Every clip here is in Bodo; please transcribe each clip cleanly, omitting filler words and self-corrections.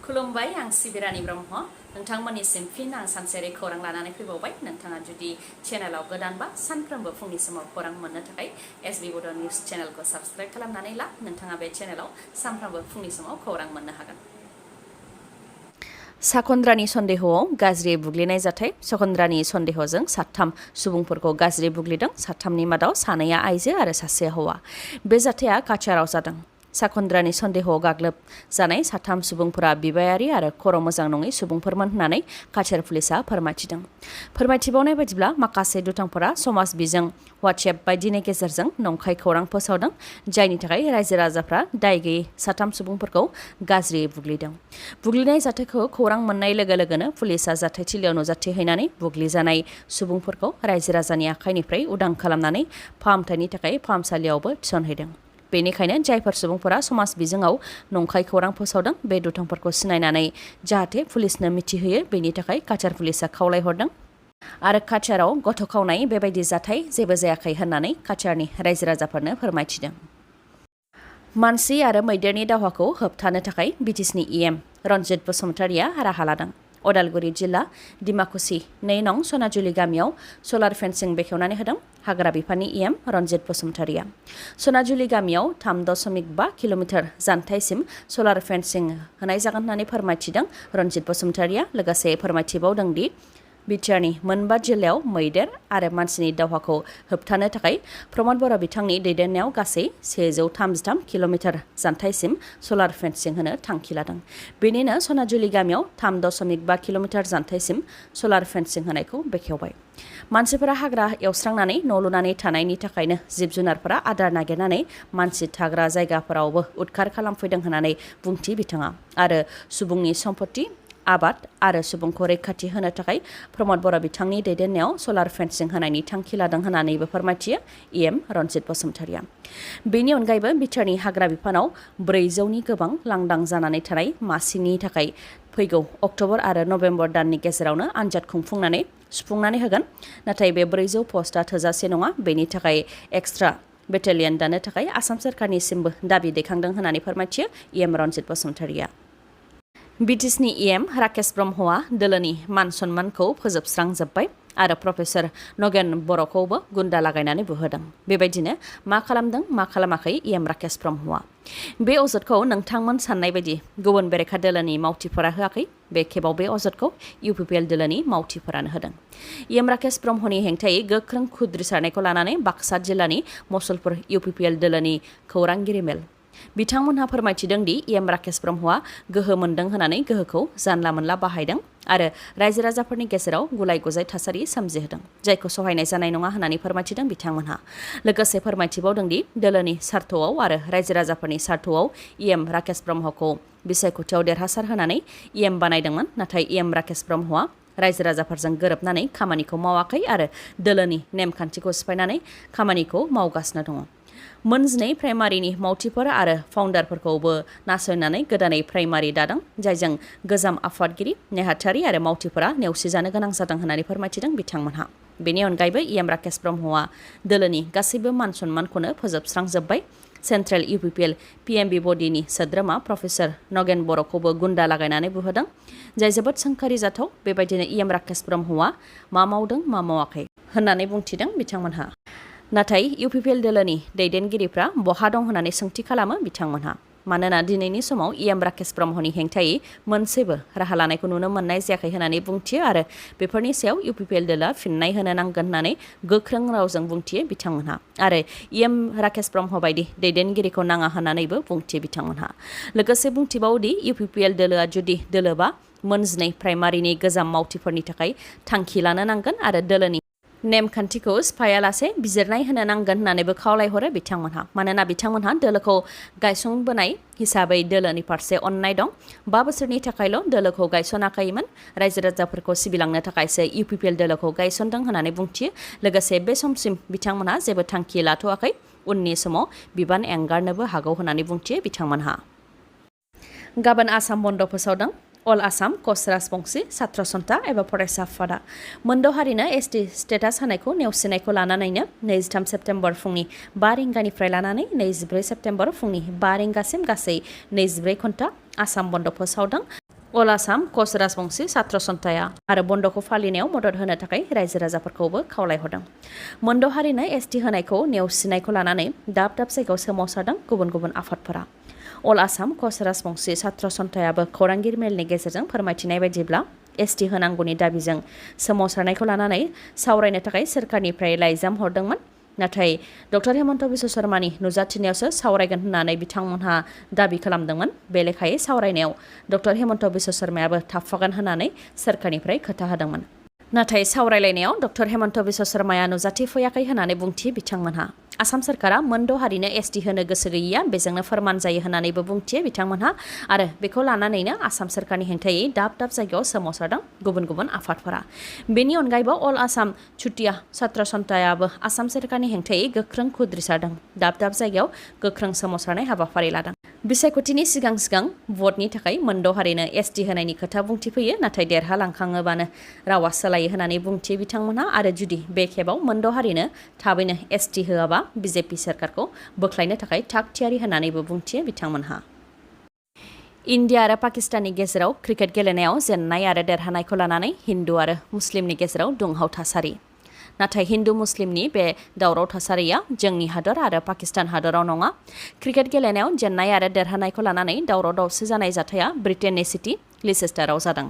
खुलुमबाय आं सिबिरानि ब्रह्म नोंथांमोननिसिम फिन आं सानसेयारि खौरां लानानै फैबावबाय नोंथाङा जुदि चेनेलाव गोदानबा सानफ्रोमबो फुंनि समाव खौरां मोननो थाखाय एसबि बड' निउस चेनेलखौ साबस्क्राइब खालामनानै ला नोंथाङा बे चेनेलाव सानफ्रोमबो फुंनि समाव खौरां मोननो हागोन। साखन्द्रानि सन्देहआव गाज्रि बुग्लिनाय जाथाय सखन्द्रानि सन्देहजों साथाम सुबुंफोरखौ गाज्रि बुग्लिदों। साथामनि मादाव सानैया आइजो आरो सासेया हौवा। बे जाथाया काछाराव जादों। साखन्द्रानि सन्देहआव गाग्लोबजानाय साथाम सुबुंफोरा बिबायारि आरो खर' मोजां नङै सुबुंफोरमोन होननानै काछार पुलिसा फोरमायथिदों। फोरमायथिबावनाय बायदिब्ला माखासे दुथांफोरा समाज बिजों वाट्सएप बायदिनि गेजेरजों नंखाय खौरां फोसावदों, जायनि थाखाय रायजो राजाफ्रा दाय गैयै साथाम सुबुंफोरखौ गाज्रियै बुग्लिदों। बुग्लिनाय जाथायखौ खौरां मोननाय लोगो लोगोनो पुलिसा जाथायथिलियाव नुजाथिहैनानै बुग्लिजानाय सुबुंफोरखौ रायजो राजानि आखाइनिफ्राय उदां खालामनानै फाहामथायनि थाखाय फाहामसालियावबो थिसनहैदों। बेनिखायनो जायफोर सुबुंफोरा समाज बिजोङाव नंखाय खौरां फोसावदों बे दुथांफोरखौ सिनायनानै जाहाथे पुलिसनो मिथिहोयो बेनि थाखाय काछार पुलिसा खावलायहरदों। आरो काछाराव गथ' खावनाय बेबायदि जाथाय जेबो जायाखै होननानै काछारनि रायजो राजाफोरनो फोरमायथिदों। मानसि आरो मैदेरनि दावहाखौ होबथानो थाखाय बिटिसिनि इएम रन्जित बसुमतारिया राहा लादों। अदालगुरि जिल्ला डिमाकुसि 2 नं सनाजुलि गामियाव सलार फेन्सिं बेखेवनानै होदों हाग्रा बिफाननि इएम रन्जित बसुमतारिया। सनाजुलि गामियाव 3.5 किल'मिटार जानथायसिम सलार फेन्सिं होनाय जागोन होननानै फोरमायथिदों रन्जित बसुमतारिया। लोगोसे फोरमायथिबावदों दि बिटिआरनि मोनबा जिल्लायाव मैदेर आरो मानसिनि दावहाखौ होबथानो थाखाय प्रमद बर' बिथांनि दैदेननायाव गासै 133 किल'मिटार जानथायसिम सलार फेन्सिं होनो थांखि लादों। बेनिनो सनाजुलि गामियाव 3.5 किल'मिटार जानथायसिम सलार फेन्सिं होनायखौ बेखेवबाय। मानसिफोरा हाग्रा एवस्रांनानै न' लुनानै थानायनि थाखायनो जिब जुनारफोरा आदार नागिरनानै मानसि थाग्रा जायगाफोरावबो उदखार खालामफैदों होननानै बुंथि बिथाङा। आरो सुबुंनि सम्पति आबाद आरो सुबुंखौ रैखाथि होनो थाखाय प्रमद बर' बिथांनि दैदेननायाव सलार फेन्सिं होनायनि थांखि लादों होननानैबो फोरमायथियो इएम रन्जित बसुमतारिया। बेनि अनगायैबो बिटिआरनि हाग्रा बिफानाव 400नि गोबां लांदां जानानै थानाय मासिनि थाखाय फैगौ अक्ट'बर आरो नभेम्बर दाननि गेजेरावनो आनजाद खुंफुंनानै सुफुंनानै होगोन। नाथाय बे 400 पस्टआ थोजासे नङा। बेनि थाखाय एक्सट्रा बेटेलियन दानो थाखाय आसाम सोरखारनिसिमबो दाबि दैखांदों होननानै फोरमायथियो इएम रन्जित बसुमतारिया। बिटिसिनि इएम राकेश ब्रह्मआ दोलोनि मान सन्मानखौ फोजोबस्रांजोब्बाय आरो प्रफेसर नगेन बर'खौबो गुन्दा लागायनानै बुहोदों। बेबायदिनो मा खालामदों मा खालामाखै इएम राकेश ब्रह्मआ। बे अजदखौ नोंथांमोन साननाय बायदि गुबुन बेरेखा दोलोनि मावथिफोरा होआखै। बे खेबाव बे अजदखौ इउपिपिएल दोलोनि मावथिफोरानो होदों। इएम राकेश ब्रह्मनि हेंथायै गोख्रों खुद्रिसारनायखौ लानानै बाक्सा जिल्लानि मसलपुर इउपिपिएल दोलोनि खौरांगिरि मेल। बिथांमोनहा फोरमायथिदों दि इएम राकेश ब्रह्मआ गोहो मोनदों होननानै गोहोखौ जानला मोनला बाहायदों आरो रायजो राजाफोरनि गेजेराव गुलाय गुजाय थासारि सोमजिहोदों, जायखौ सहायनाय जानाय नङा होननानै फोरमायथिदों बिथांमोनहा। लोगोसे फोरमायथिबावदों दि दोलोनि सार्थआव आरो रायजो राजाफोरनि सार्थआव इएम राकेश ब्रह्मखौ बिसायख'थियाव देरहासार होनानै इएम बानायदोंमोन। नाथाय इएम राकेश ब्रह्मआ रायजो राजाफोरजों गोरोबनानै खामानिखौ मावाखै आरो दोलोनि नेमखान्थिखौ सिफायनानै खामानिखौ मावगासिनो दङ। मोन 2 प्राइमारिनि मावथिफोर आरो फाउन्डारफोरखौबो नासयनानै गोदानै प्राइमारि दादों, जायजों गोजाम आफादगिरि नेहाथारि आरो मावथिफोरा नेवसिजानो गोनां जादों होननानै फोरमायथिदों बिथांमोनहा। बेनि अनगायैबो इएम राकेश ब्रह्मआ दोलोनि गासैबो मान सन्मानखौनो फोजोबस्रांजोब्बाय। सेन्ट्रेल इउपिपिएल पिएमबि बडिनि सोद्रोमा प्रफेसर नगेन बर'खौबो गुन्दा लागायनानै बुहोदों, जाय जोबोद सोंखारि जाथाव। बेबायदिनो इएम राकेश ब्रह्मआ मा मावदों मा मावाखै होननानै बुंथिदों बिथांमोनहा। नाथाय इउपिपिएल दोलोनि दैदेनगिरिफ्रा बहा दं होननानै सोंथि खालामो बिथांमोनहा। मानोना दिनैनि समाव इएम राकेश ब्रह्मनि हेंथायै मोनसेबो राहा लानायखौ नुनो मोननाय जायाखै होननानै बुंथियो आरो बेफोरनि सायाव इउपिपिएल दोलोआ फिननाय होनो नांगोन होननानै गोख्रों रावजों बुंथियो बिथांमोनहा। आरो इएम राकेश ब्रह्म बायदि दैदेनगिरिखौ नाङा होननानैबो बुंथियो बिथांमोनहा। लोगोसे बुंथिबावदि इउपिपिएल दोलोआ जुदि दोलोबा मोन 2 प्राइमारिनि गोजाम मावथिफोरनि थाखाय थांखि लानो नांगोन आरो दोलोनि नेमखान्थिखौ सिफायालासे बिजिरनाय होनो नांगोन होननानैबो खावलायहरो बिथांमोनहा। मानोना बिथांमोनहा दोलोखौ गायसनबोनाय हिसाबै दोलोनि फारसे अननाय दं। 5 बोसोरनि थाखायल' दोलोखौ गायसनाखैमोन, रायजो राजाफोरखौ सिबिलांनो थाखायसो इउपिपिएल दोलोखौ गायसनदों होननानै बुंथियो। लोगोसे बे समसिम बिथांमोनहा जेबो थांखि लाथ'वाखै, उननि समाव बिबान एंगारनोबो हागौ होननानै बुंथियो बिथांमोनहा। गाबोन आसाम बन्द फोसावदों अल आसाम कच राजबंसि छात्र सन्था एबा फरायसा आफादा। मोनद' हारिनो एसटि स्टेटास होनायखौ नेवसिनायखौ लानानैनो 23 सेप्तेम्बर फुंनि 5 रिंगानिफ्राय लानानै 24 सेप्तेम्बर फुंनि 5 रिंगासिम गासै 24 घन्टा आसाम बन्द फोसावदों। अल आसाम कच राजबंसि छात्र सन्थाया आरो बन्द'खौ फालिनायाव मदद होनो थाखाय रायजो राजाफोरखौबो खावलायहरदों। मोनद' हारिनो एसटि होनायखौ नेवसिनायखौ लानानै दाब दाब जायगायाव सोमावसारदों गुबुन गुबुन आफादफोरा। अल आसाम कच राजबंसि छात्र सन्थायाबो खौरांगिरि मेलनि गेजेरजों फोरमायथिनाय बायदिब्ला एसटि होनांगौनि दाबिजों सोमावसारनायखौ लानानै सावरायनो थाखाय सोरखारनिफ्राय लाइजाम हरदोंमोन। नाथाय डक्टर हेमन्त बिश्व शर्मानि नुजाथिनायावसो सावरायगोन होननानै बिथांमोनहा दाबि खालामदोंमोन। बे लेखायै सावरायनायाव डक्टर हेमन्त बिश्व शर्मायाबो थाफागोन होननानै सोरखारनिफ्राय खोथा होदोंमोन। नाथाय सावरायलायनायाव डक्टर हेमन्त बिश्व शर्माया नुजाथिफैयाखै होननानै बुंथियो बिथांमोनहा। आसाम सोरखारा मोनद' हारिनो एसटि होनो गोसो गैयैया बेजोंनो फोरमान जायो होननानैबो बुंथियो बिथांमोनहा आरो बेखौ लानानैनो आसाम सोरखारनि हेंथायै दाब दाब जायगायाव सोमावसारदों गुबुन गुबुन आफादफोरा। बेनि अनगायैबो अल आसाम छुटिया छात्र सन्थायाबो आसाम सोरखारनि हेंथायै गोख्रों खुद्रिसारदों। दाब दाब जायगायाव गोख्रों सोमावसारनाय हाबाफारि लादों। बिसायख'थिनि सिगां सिगां भटनि थाखाय मोनद' हारिनो एसटि होनायनि खोथा बुंथिफैयो। नाथाय देरहालांखाङोबानो रावा सोलायो होननानै बुंथियो बिथांमोनहा आरो जुदि बे खेबाव मोनद' हारिनो थाबैनो एसटि होआबा बिजेपि सोरखारखौ बोख्लायनो थाखाय थाग थियारि होननानैबो बुंथियो बिथांमोनहा। इन्डिया आरो पाकिस्ताननि गेजेराव क्रिकेट गेलेनायाव जेननाय आरो देरहानायखौ लानानै हिन्दु आरो मुस्लिमनि गेजेराव दुंहाव थासारि। नाथाय हिन्दु मुस्लिमनि बे दावराव थासारिया जोंनि हादर आरो पाकिस्तान हादराव नङा। क्रिकेट गेलेनायाव जेननाय आरो देरहानायखौ लानानै दावराव दावसि जानाय जाथाया ब्रिटेननि सिटी लिसेस्टाराव जादों।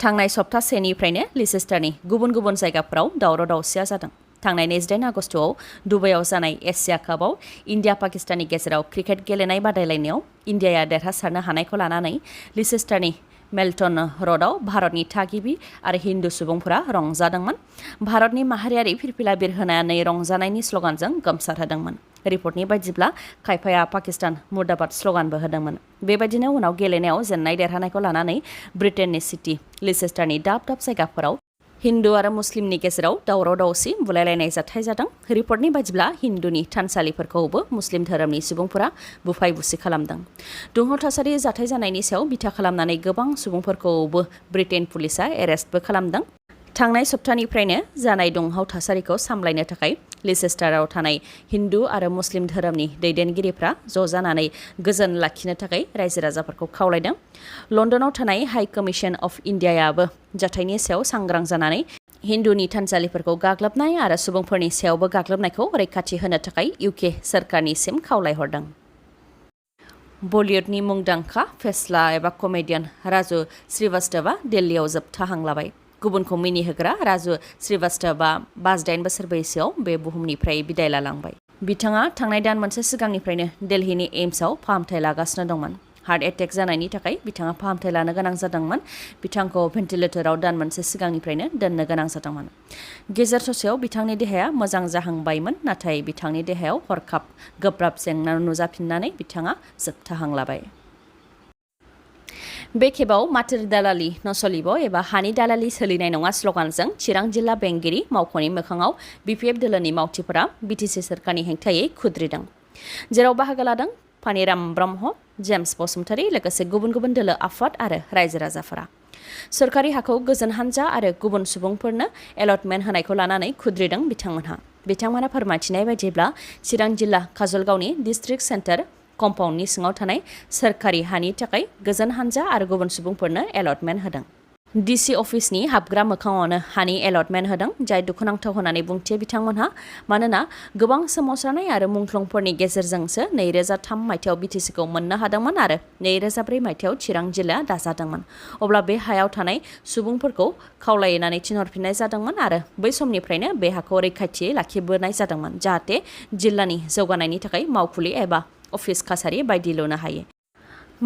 थांनाय सप्तासेनिफ्रायनो लिसेस्टारनि गुबुन गुबुन जायगाफोराव दावराव दावसिया जादों। थांनाय 28 आगस्टआव दुबाइआव जानाय एशिया कापआव इन्डिया पाकिस्ताननि गेजेराव क्रिकेट गेलेनाय बादायलायनायाव इन्डियाया देरहासारनो हानायखौ लानानै लिसेस्टारनि मेल्टन र'डआव भारतनि थागिबि आरो हिन्दु सुबुंफोरा रंजादोंमोन। भारतनि माहारियारि फिरफिला बिरहोनानै रंजानायनि स्ल'गानजों गोमसारहोदोंमोन। रिपर्टनि बायदिब्ला खायफाया पाकिस्तान मुर्दाबाद स्ल'गानबो होदोंमोन। बेबायदिनो उनाव गेलेनायाव जेननाय देरहानायखौ लानानै ब्रिटेननि सिटी लिसेस्टारनि दाब दाब जायगाफोराव हिन्दु आरो मुस्लिमनि गेजेराव दावराव दावसि बुलायलायनाय जाथाय जादों। रिपर्टनि बायदिब्ला हिन्दुनि थानसालिफोरखौबो मुस्लिम धोरोमनि सुबुंफोरा बुफाय बुसि खालामदों। दुंहाव थासारि जाथाय जानायनि सायाव बिथा खालामनानै गोबां सुबुंफोरखौबो ब्रिटेन पुलिसआ एरेस्टबो खालामदों। थांनाय सप्तानिफ्रायनो जानाय दुंहाव थासारिखौ सामलायनो थाखाय लिसेस्टाराव थानाय हिन्दु आरो मुस्लिम धोरोमनि दैदेनगिरिफ्रा ज' जानानै गोजोन लाखिनो थाखाय रायजो राजाफोरखौ खावलायदों। लन्दनाव थानाय हाइ कमिसन अफ इन्डियायाबो जाथायनि सायाव सांग्रां जानानै हिन्दुनि थानसालिफोरखौ गाग्लोबनाय आरो सुबुंफोरनि सायावबो गाग्लोबनायखौ रैखाथि होनो थाखाय इउके सोरखारनिसिम खावलायहरदों। बलिउडनि मुंदांखा फेस्ला एबा कमेडियान राजु श्रीवास्तवआ दिल्लीयाव जोबथा हां लाबाय। गुबुनखौ मिनिहोग्रा राजु श्रीवास्तवआ 58 बोसोर बैसोआव बे बुहुमनिफ्राय बिदाय लालांबाय। बिथाङा थांनाय दान मोनसे सिगांनिफ्रायनो दिल्लीनि एम्सआव फाहामथाय लागासिनो दंमोन। हार्ट एटेक जानायनि थाखाय बिथाङा फाहामथाय लानो गोनां जादोंमोन। बिथांखौ भेन्टिलेटराव दान मोनसे सिगांनिफ्रायनो दोननो गोनां जादोंमोन। गेजेर ससेयाव बिथांनि देहाया मोजां जाहांबायमोन। नाथाय बिथांनि देहायाव हरखाब गोब्राब जेंना नुजाफिननानै बिथाङा जोबथा हां लाबाय। बे खेबाव माटिर दालालि नसलिब एबा हानि दालालि सोलिनाय नङा स्ल'गानजों चिरां जिल्ला बेंगिरि मावख'नि मोखाङाव बिपिएफ दोलोनि मावथिफोरा बिटिसि सोरखारनि हेंथायै खुद्रिदों। जेराव बाहागो लादों पानिराम ब्रह्म, जेम्स बसुमतारी लोगोसे गुबुन गुबुन दोलो आफाद आरो रायजो राजाफोरा। सोरखारि हाखौ गोजोन हान्जा आरो गुबुन सुबुंफोरनो एलटमेन्ट होनायखौ लानानै खुद्रिदों बिथांमोनहा फोरमायथिनाय बायदिब्ला चिरां जिल्ला काजलगावनि डिस्ट्रिक्ट सेन्टार कम्पाउन्डनि सिङाव थानाय सोरखारि हानि थाखाय गोजोन हान्जा आरो गुबुन सुबुंफोरनो एलटमेन्ट होदों। डिसि अफिसनि हाबग्रा मोखाङावनो हानि एलटमेन्ट होदों, जाय दुखुनांथाव होननानै बुंथियो बिथांमोनहा। मानोना गोबां सोमावसारनाय आरो मुंख्लंफोरनि गेजेरजोंसो 2003 मायथाइयाव बिटिसिखौ मोननो हादोंमोन आरो 2004 मायथाइयाव चिरां जिल्लाया दाजादोंमोन। अब्ला बे हायाव थानाय सुबुंफोरखौ खावलायनानै थिनहरफिननाय जादोंमोन आरो बै समनिफ्रायनो बे हाखौ रैखाथियै लाखिबोनाय जादोंमोन, जाहाथे जिल्लानि जौगानायनि थाखाय मावखुलि एबा अफिस कासारि बायदि लुनो हायो।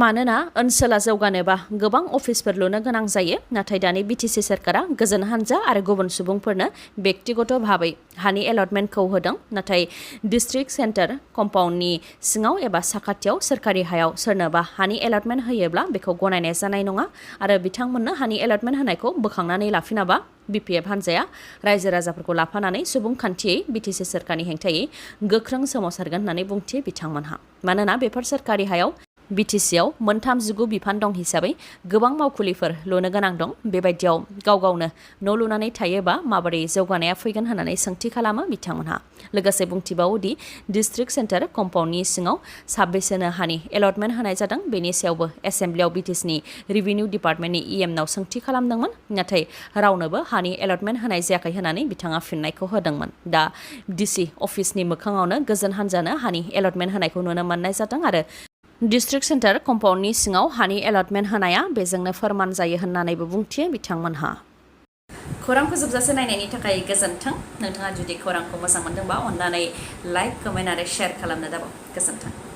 मानोना ओनसोला जौगानोबा गोबां अफिसफोर लुनो गोनां जायो। नाथाय दानि बिटिसि सोरखारा गोजोन हान्जा आरो गुबुन सुबुंफोरनो व्यक्तिगत भाबै हानि एलटमेन्टखौ होदों। नाथाय डिस्ट्रिक्ट सेन्टार कम्पाउन्डनि सिङाव एबा साखाथियाव सोरखारि हायाव सोरनोबा हानि एलटमेन्ट होयोब्ला बेखौ गनायनाय जानाय नङा आरो बिथांमोननो हानि एलटमेन्ट होनायखौ बोखांनानै लाफिनाबा बिपिएफ हान्जाया रायजो राजाफोरखौ लाफानानै सुबुंखान्थियै बिटिसि सोरखारनि हेंथायै गोख्रों सोमावसारगोन होननानै बुंथियो बिथांमोनहा। मानोना बेफोर सोरखारि हायाव बिटिसिआव मोनथाम जिगु बिफान दं हिसाबै गोबां मावखुलिफोर लुनो गोनां दं। बेबायदियाव गाव गावनो न' लुनानै थायोबा माबोरै जौगानाया फैगोन होननानै सोंथि खालामो बिथांमोनहा। लोगोसे बुंथिबावो दि डिस्ट्रिक्ट सेन्टार कम्पाउन्डनि सिङाव साबेसेनो हानि एलटमेन्ट होनाय जादों बेनि सायावबो एसेम्ब्लियाव बिटिसिनि रिभिनिउ डिपार्टमेन्टनि इएमनाव सोंथि खालामदोंमोन, नाथाय रावनोबो हानि एलटमेन्ट होनाय जायाखै होननानै बिथाङा फिननायखौ होदोंमोन। दा डिसि अफिसनि मोखाङावनो गोजोन हान्जानो हानि एलटमेन्ट होनायखौ नुनो मोननाय जादों आरो डिस्ट्रिक्ट सेन्टार कम्पाउन्डनि सिङाव हानि एलटमेन्ट होनाया बेजोंनो फोरमान जायो होननानैबो बुंथियो बिथांमोनहा। खौरांखौ जोबजासे नायनायनि थाखाय गोजोन्थों। नोंथाङा जुदि खौरांखौ मोजां मोनदोंबा अननानै लाइक, कमेन्ट आरो शेयार खालामनो दाबाव। गोजोन्थों।